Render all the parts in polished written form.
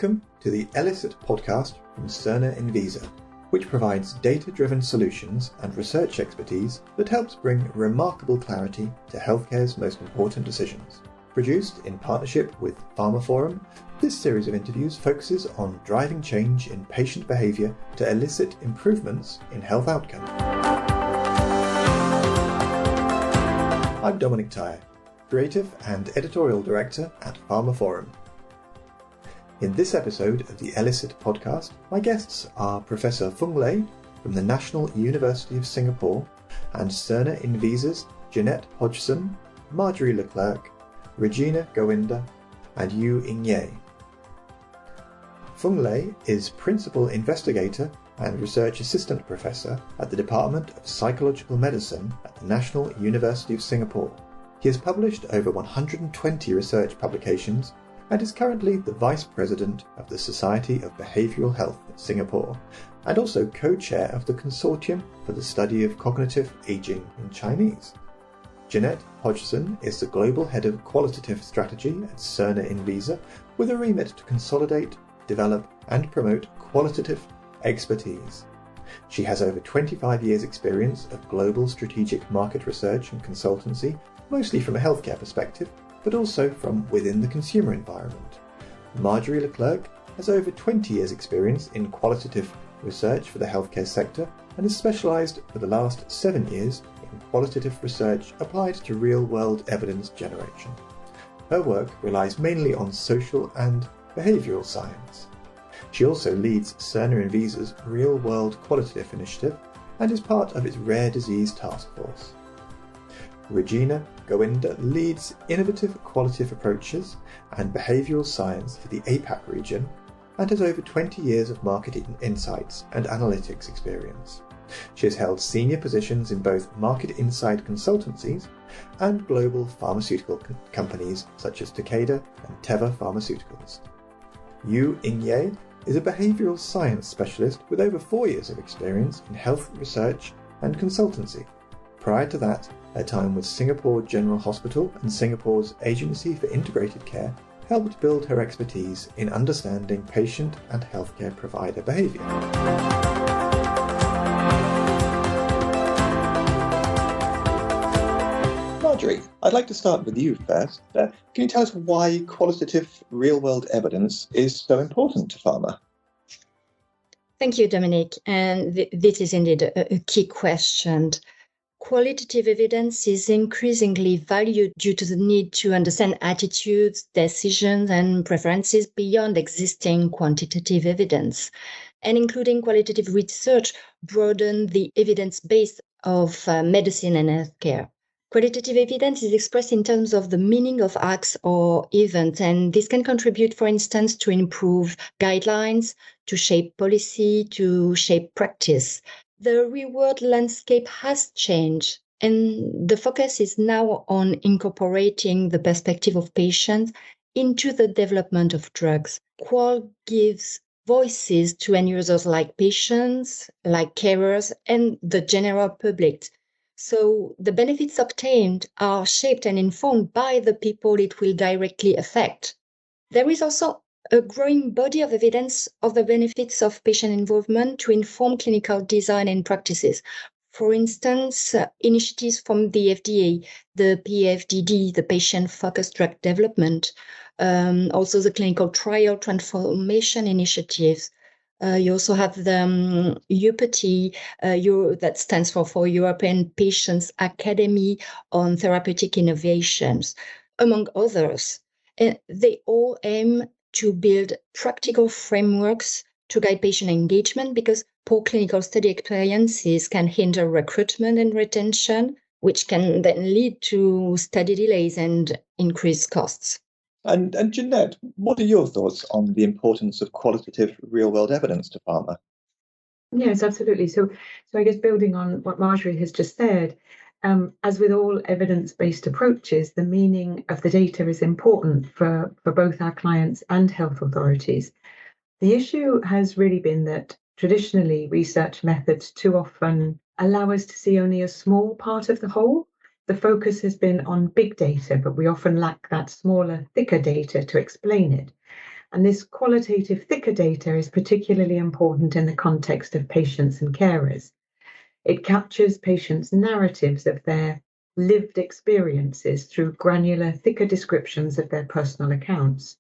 Welcome to the ELICIT podcast from Cerner Enviza, which provides data-driven solutions and research expertise that helps bring remarkable clarity to healthcare's most important decisions. Produced in partnership with PharmaForum, this series of interviews focuses on driving change in patient behaviour to elicit improvements in health outcomes. I'm Dominic Tyre, Creative and Editorial Director at PharmaForum. In this episode of the ELICIT podcast, my guests are Professor Fung Lei from the National University of Singapore and Cerner Enviza's Jeanette Hodgson, Marjorie Leclerc, Regina Gowinda, and Yu Ingye. Fung Lei is Principal Investigator and Research Assistant Professor at the Department of Psychological Medicine at the National University of Singapore. He has published over 120 research publications and is currently the Vice President of the Society of Behavioural Health in Singapore, and also co-chair of the Consortium for the Study of Cognitive Aging in Chinese. Jeanette Hodgson is the Global Head of Qualitative Strategy at Cerner Enviza, with a remit to consolidate, develop and promote qualitative expertise. She has over 25 years' experience of global strategic market research and consultancy, mostly from a healthcare perspective, but also from within the consumer environment. Marjorie Leclerc has over 20 years' experience in qualitative research for the healthcare sector and has specialised for the last 7 years in qualitative research applied to real-world evidence generation. Her work relies mainly on social and behavioural science. She also leads Cerner Enviza's Real-World Qualitative Initiative and is part of its Rare Disease Task Force. Regina Gowinda leads innovative qualitative approaches and behavioural science for the APAC region and has over 20 years of market insights and analytics experience. She has held senior positions in both market insight consultancies and global pharmaceutical companies such as Takeda and Teva Pharmaceuticals. Yu Ingye is a behavioural science specialist with over 4 years of experience in health research and consultancy. Prior to that, her time with Singapore General Hospital and Singapore's Agency for Integrated Care helped build her expertise in understanding patient and healthcare provider behaviour. Marjorie, I'd like to start with you first. Can you tell us why qualitative real-world evidence is so important to pharma? Thank you, Dominic. And this is indeed a key question. Qualitative evidence is increasingly valued due to the need to understand attitudes, decisions, and preferences beyond existing quantitative evidence. And including qualitative research broaden the evidence base of medicine and healthcare. Qualitative evidence is expressed in terms of the meaning of acts or events, and this can contribute, for instance, to improve guidelines, to shape policy, to shape practice. The real-world landscape has changed, and the focus is now on incorporating the perspective of patients into the development of drugs. Qual gives voices to end users like patients, like carers, and the general public. So the benefits obtained are shaped and informed by the people it will directly affect. There is also a growing body of evidence of the benefits of patient involvement to inform clinical design and practices. For instance, initiatives from the FDA, the PFDD, the Patient-Focused Drug Development, also the Clinical Trial Transformation Initiatives. You also have the EUPATI, that stands for European Patients Academy on Therapeutic Innovations, among others. And they all aim to build practical frameworks to guide patient engagement, because poor clinical study experiences can hinder recruitment and retention, which can then lead to study delays and increased costs. And Jeanette, what are your thoughts on the importance of qualitative real-world evidence to pharma? Yes, absolutely. So I guess building on what Marjorie has just said, as with all evidence-based approaches, the meaning of the data is important for both our clients and health authorities. The issue has really been that traditionally research methods too often allow us to see only a small part of the whole. The focus has been on big data, but we often lack that smaller, thicker data to explain it. And this qualitative thicker data is particularly important in the context of patients and carers. It captures patients' narratives of their lived experiences through granular, thicker descriptions of their personal accounts.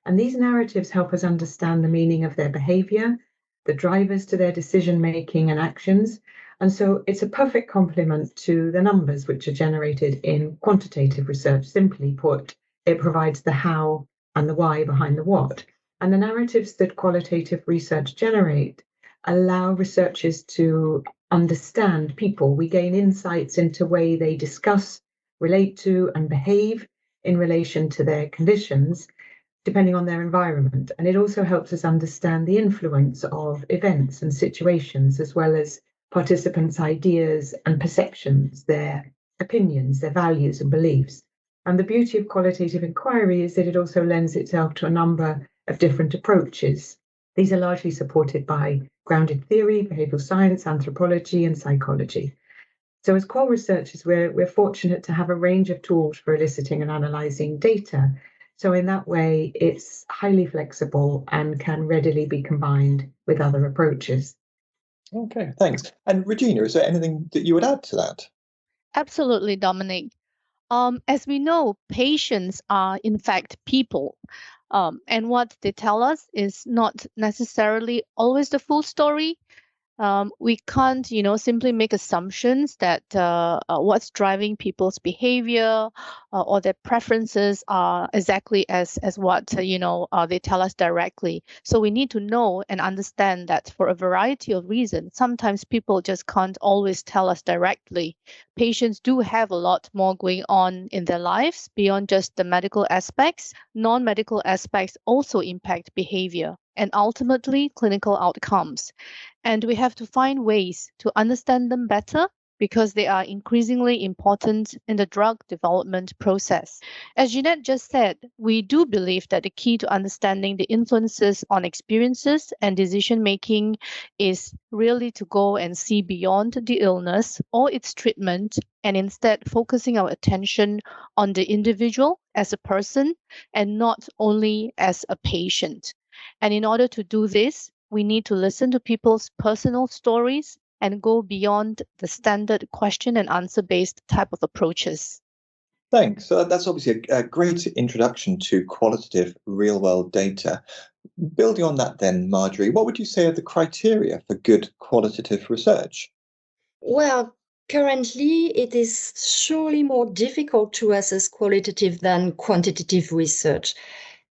And these narratives help us understand the meaning of their behavior, the drivers to their decision-making and actions. And so it's a perfect complement to the numbers which are generated in quantitative research. Simply put, it provides the how and the why behind the what. And the narratives that qualitative research generate allow researchers to understand people. We gain insights into the way they discuss, relate to, and behave in relation to their conditions, depending on their environment. And it also helps us understand the influence of events and situations, as well as participants' ideas and perceptions, their opinions, their values and beliefs. And the beauty of qualitative inquiry is that it also lends itself to a number of different approaches. These are largely supported by grounded theory, behavioral science, anthropology, and psychology. So as qual researchers, we're fortunate to have a range of tools for eliciting and analysing data. So in that way, it's highly flexible and can readily be combined with other approaches. Okay, thanks. And Regina, is there anything that you would add to that? Absolutely, Dominic. As we know, patients are in fact people. And what they tell us is not necessarily always the full story. We can't, simply make assumptions that what's driving people's behavior or their preferences are exactly as what they tell us directly. So we need to know and understand that for a variety of reasons, sometimes people just can't always tell us directly. Patients do have a lot more going on in their lives beyond just the medical aspects. Non-medical aspects also impact behavior and ultimately clinical outcomes. And we have to find ways to understand them better because they are increasingly important in the drug development process. As Jeanette just said, we do believe that the key to understanding the influences on experiences and decision making is really to go and see beyond the illness or its treatment and instead focusing our attention on the individual as a person and not only as a patient. And in order to do this, we need to listen to people's personal stories and go beyond the standard question and answer based type of approaches. Thanks. So that's obviously a great introduction to qualitative real-world data. Building on that then, Marjorie, what would you say are the criteria for good qualitative research? Well, currently it is surely more difficult to assess qualitative than quantitative research.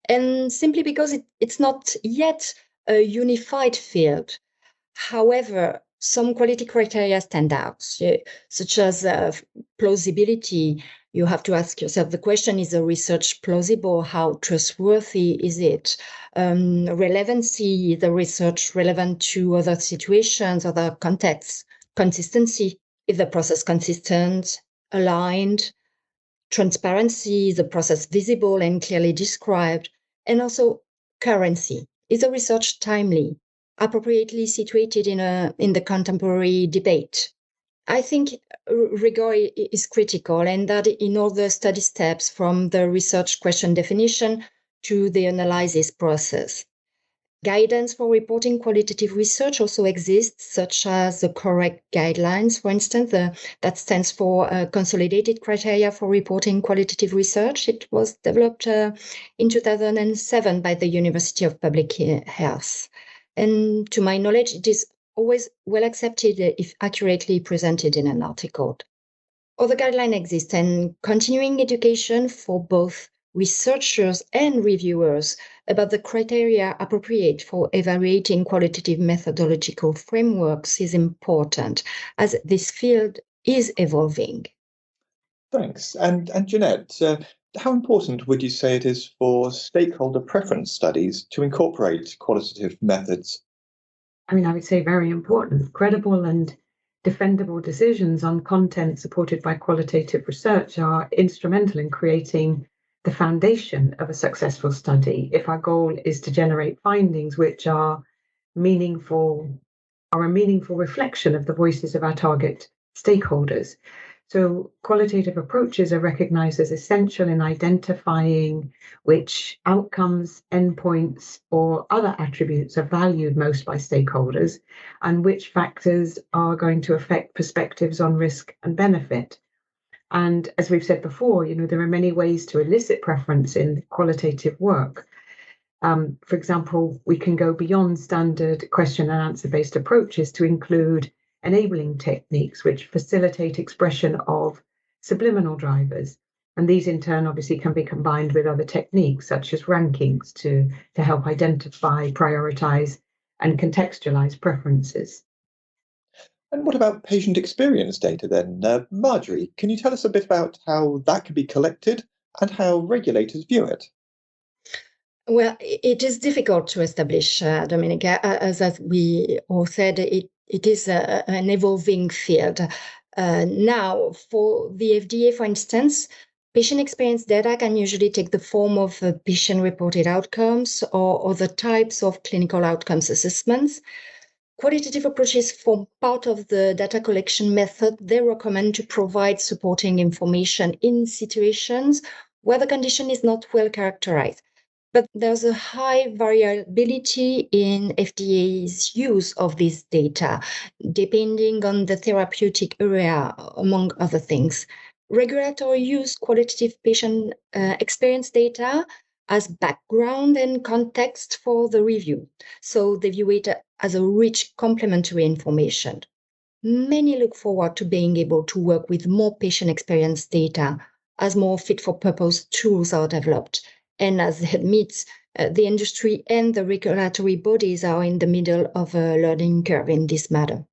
And simply because it's not yet a unified field. However, some quality criteria stand out, such as plausibility. You have to ask yourself the question, is the research plausible? How trustworthy is it? Relevancy, the research relevant to other situations, other contexts? Consistency, is the process consistent, aligned? Transparency, is the process visible and clearly described? And also currency, is the research timely, appropriately situated in the contemporary debate? I think rigor is critical, and that in all the study steps from the research question definition to the analysis process. Guidance for reporting qualitative research also exists, such as the correct guidelines, for instance, that stands for Consolidated Criteria for Reporting Qualitative Research. It was developed in 2007 by the University of Public Health. And to my knowledge, it is always well accepted if accurately presented in an article. Other guidelines exist, and continuing education for both researchers and reviewers about the criteria appropriate for evaluating qualitative methodological frameworks is important, as this field is evolving. Thanks. And Jeanette, how important would you say it is for stakeholder preference studies to incorporate qualitative methods? I mean, I would say very important. Credible and defendable decisions on content supported by qualitative research are instrumental in creating the foundation of a successful study. If our goal is to generate findings which are a meaningful reflection of the voices of our target stakeholders. So qualitative approaches are recognized as essential in identifying which outcomes, endpoints, or other attributes are valued most by stakeholders and which factors are going to affect perspectives on risk and benefit. And as we've said before, there are many ways to elicit preference in qualitative work. For example, we can go beyond standard question and answer based approaches to include enabling techniques which facilitate expression of subliminal drivers. And these in turn obviously can be combined with other techniques such as rankings to help identify, prioritize, and contextualize preferences. And what about patient experience data then? Marjorie, can you tell us a bit about how that can be collected and how regulators view it? Well, it is difficult to establish, Dominic. As we all said, it is an evolving field. Now, for the FDA, for instance, patient experience data can usually take the form of patient-reported outcomes or other types of clinical outcomes assessments. Qualitative approaches form part of the data collection method. They recommend to provide supporting information in situations where the condition is not well characterized. But there's a high variability in FDA's use of this data, depending on the therapeutic area, among other things. Regulators use qualitative patient experience data as background and context for the review. So they view it as a rich complementary information. Many look forward to being able to work with more patient experience data as more fit-for-purpose tools are developed. And as it meets, the industry and the regulatory bodies are in the middle of a learning curve in this matter.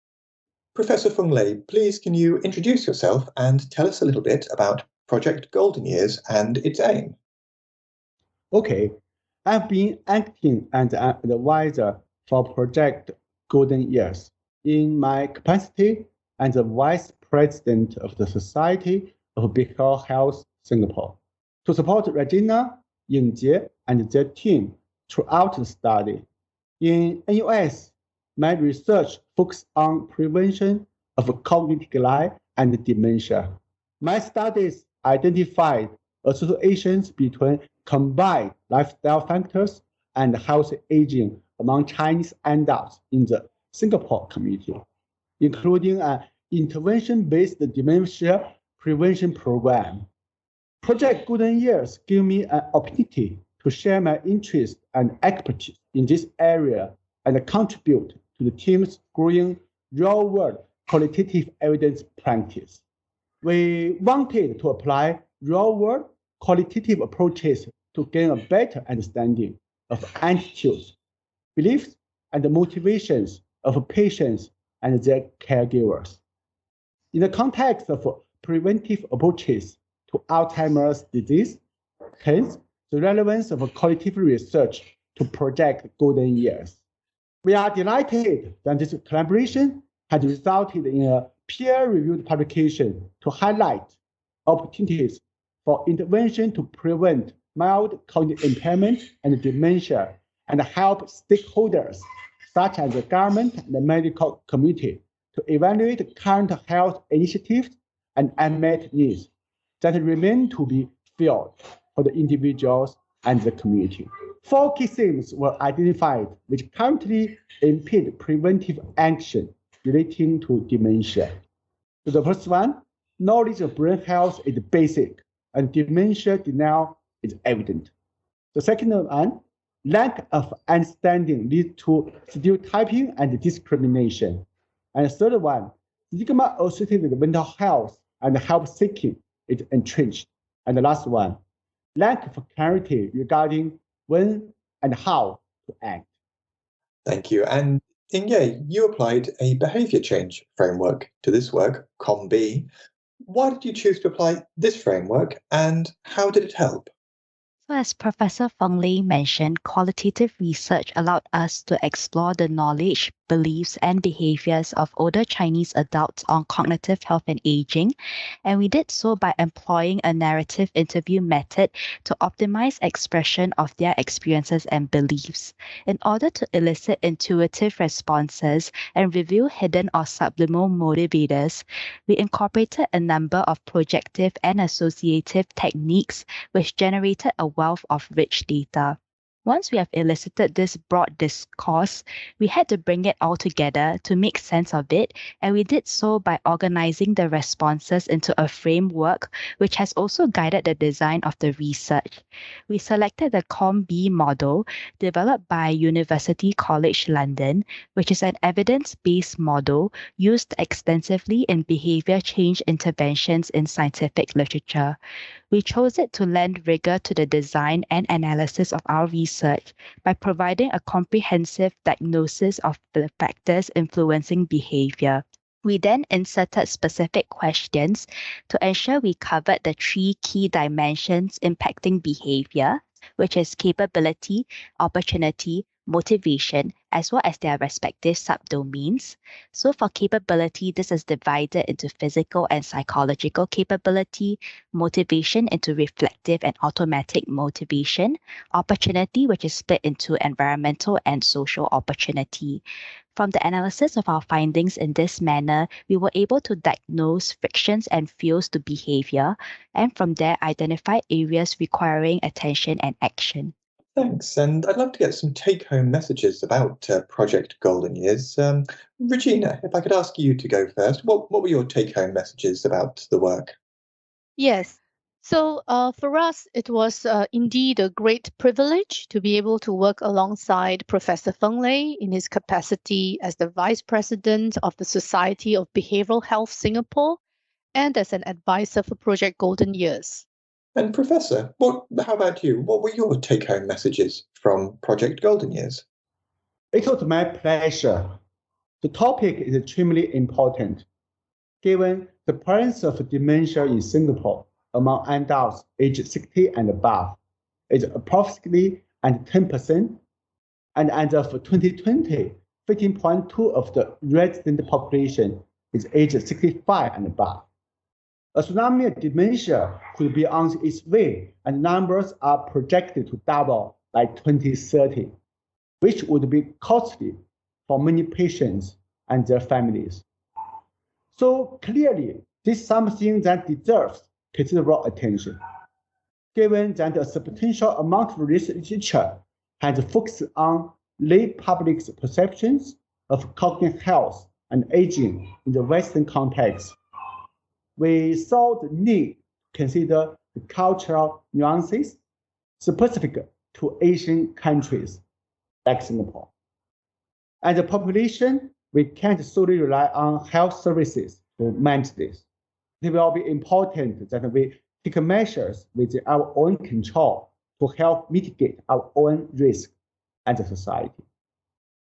Professor Feng Lei, please can you introduce yourself and tell us a little bit about Project Golden Years and its aim? Okay, I've been acting as an advisor for Project Golden Years in my capacity as the Vice President of the Society of Behavioral Health Singapore to support Regina, Yingjie, and their team throughout the study. In NUS, my research focused on prevention of cognitive decline and dementia. My studies identified associations between combined lifestyle factors and healthy aging among Chinese adults in the Singapore community, including an intervention-based dementia prevention program. Project Golden Years gave me an opportunity to share my interest and expertise in this area and contribute to the team's growing real-world qualitative evidence practice. We wanted to apply real-world qualitative approaches to gain a better understanding of attitudes, beliefs, and motivations of patients and their caregivers. In the context of preventive approaches to Alzheimer's disease, hence the relevance of qualitative research to Project Golden Years. We are delighted that this collaboration has resulted in a peer-reviewed publication to highlight opportunities for intervention to prevent mild cognitive impairment and dementia and help stakeholders such as the government and the medical community to evaluate current health initiatives and unmet needs that remain to be filled for the individuals and the community. 4 key themes were identified which currently impede preventive action relating to dementia. So the first one, knowledge of brain health is basic and dementia denial is evident. The second one, lack of understanding leads to stereotyping and discrimination. And the third one, stigma associated with mental health and help seeking is entrenched. And the last one, lack of clarity regarding when and how to act. Thank you. And Yingjie, you applied a behaviour change framework to this work, COM-B. Why did you choose to apply this framework and how did it help? So as Professor Feng Lei mentioned, qualitative research allowed us to explore the knowledge beliefs, and behaviors of older Chinese adults on cognitive health and aging, and we did so by employing a narrative interview method to optimize expression of their experiences and beliefs. In order to elicit intuitive responses and reveal hidden or subliminal motivators, we incorporated a number of projective and associative techniques which generated a wealth of rich data. Once we have elicited this broad discourse, we had to bring it all together to make sense of it, and we did so by organizing the responses into a framework which has also guided the design of the research. We selected the COM-B model developed by University College London, which is an evidence-based model used extensively in behavior change interventions in scientific literature. We chose it to lend rigor to the design and analysis of our research by providing a comprehensive diagnosis of the factors influencing behavior. We then inserted specific questions to ensure we covered the 3 key dimensions impacting behavior, which is capability, opportunity, motivation, as well as their respective subdomains. So for capability, this is divided into physical and psychological capability, motivation into reflective and automatic motivation, opportunity, which is split into environmental and social opportunity. From the analysis of our findings in this manner, we were able to diagnose frictions and fuels to behavior, and from there identify areas requiring attention and action. Thanks, and I'd love to get some take-home messages about Project Golden Years. Regina, if I could ask you to go first, what were your take-home messages about the work? Yes. So for us, it was indeed a great privilege to be able to work alongside Professor Feng Lei in his capacity as the Vice President of the Society of Behavioral Health Singapore and as an advisor for Project Golden Years. And Professor, how about you? What were your take-home messages from Project Golden Years? It was my pleasure. The topic is extremely important, given the presence of dementia in Singapore among adults aged 60 and above is approximately at 10%, and as of 2020, 15.2% of the resident population is aged 65 and above. A tsunami of dementia could be on its way, and numbers are projected to double by 2030, which would be costly for many patients and their families. So clearly, this is something that deserves considerable attention, given that a substantial amount of literature has focused on lay public's perceptions of cognitive health and aging in the Western context. We saw the need to consider the cultural nuances specific to Asian countries like Singapore. As a population, we can't solely rely on health services to manage this. It will be important that we take measures within our own control to help mitigate our own risk as a society.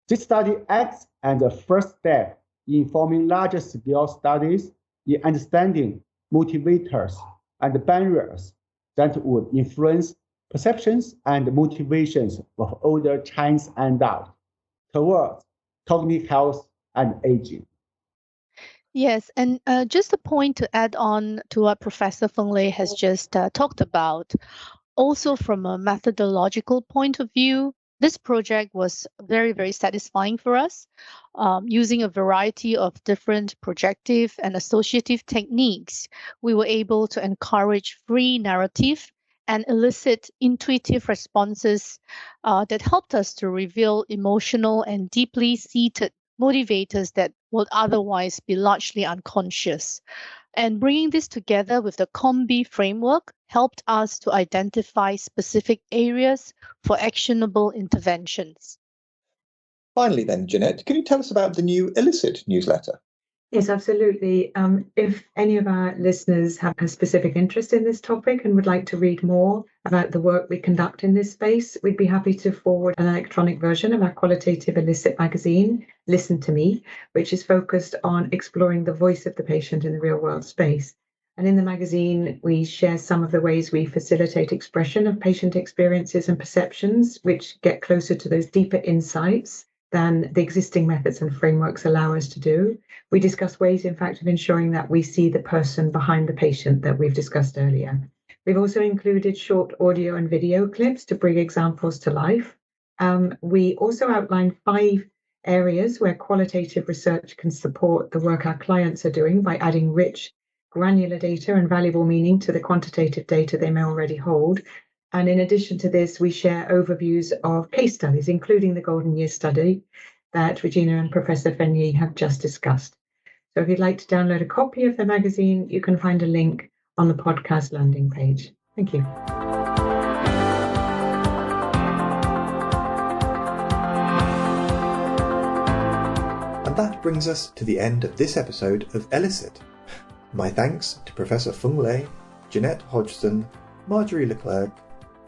This study acts as a first step in forming larger scale studies in understanding motivators and barriers that would influence perceptions and motivations of older Chinese adults towards cognitive health and aging. Yes, and just a point to add on to what Professor Feng Lei has just talked about. Also, from a methodological point of view, this project was very, very satisfying for us. Using a variety of different projective and associative techniques, we were able to encourage free narrative and elicit intuitive responses that helped us to reveal emotional and deeply seated motivators that would otherwise be largely unconscious. And bringing this together with the COM-B framework helped us to identify specific areas for actionable interventions. Finally then, Jeanette, can you tell us about the new ELICIT newsletter? Yes, absolutely. If any of our listeners have a specific interest in this topic and would like to read more about the work we conduct in this space, we'd be happy to forward an electronic version of our qualitative ELICIT magazine, Listen to Me, which is focused on exploring the voice of the patient in the real world space. And in the magazine, we share some of the ways we facilitate expression of patient experiences and perceptions, which get closer to those deeper insights than the existing methods and frameworks allow us to do. We discuss ways, in fact, of ensuring that we see the person behind the patient that we've discussed earlier. We've also included short audio and video clips to bring examples to life. We also outline 5 areas where qualitative research can support the work our clients are doing by adding rich, granular data and valuable meaning to the quantitative data they may already hold. And in addition to this, we share overviews of case studies, including the Golden Year study that Regina and Professor Fenye have just discussed. So if you'd like to download a copy of the magazine, you can find a link on the podcast landing page. Thank you. And that brings us to the end of this episode of ELICIT. My thanks to Professor Feng Lei, Jeanette Hodgson, Marjorie Leclerc,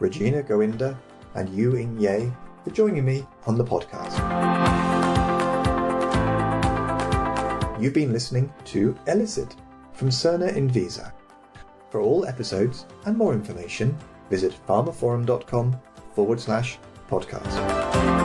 Regina Goinda, and Yu-Ing Ye for joining me on the podcast. You've been listening to ELICIT from Cerner Enviza. For all episodes and more information, visit pharmaforum.com/podcast.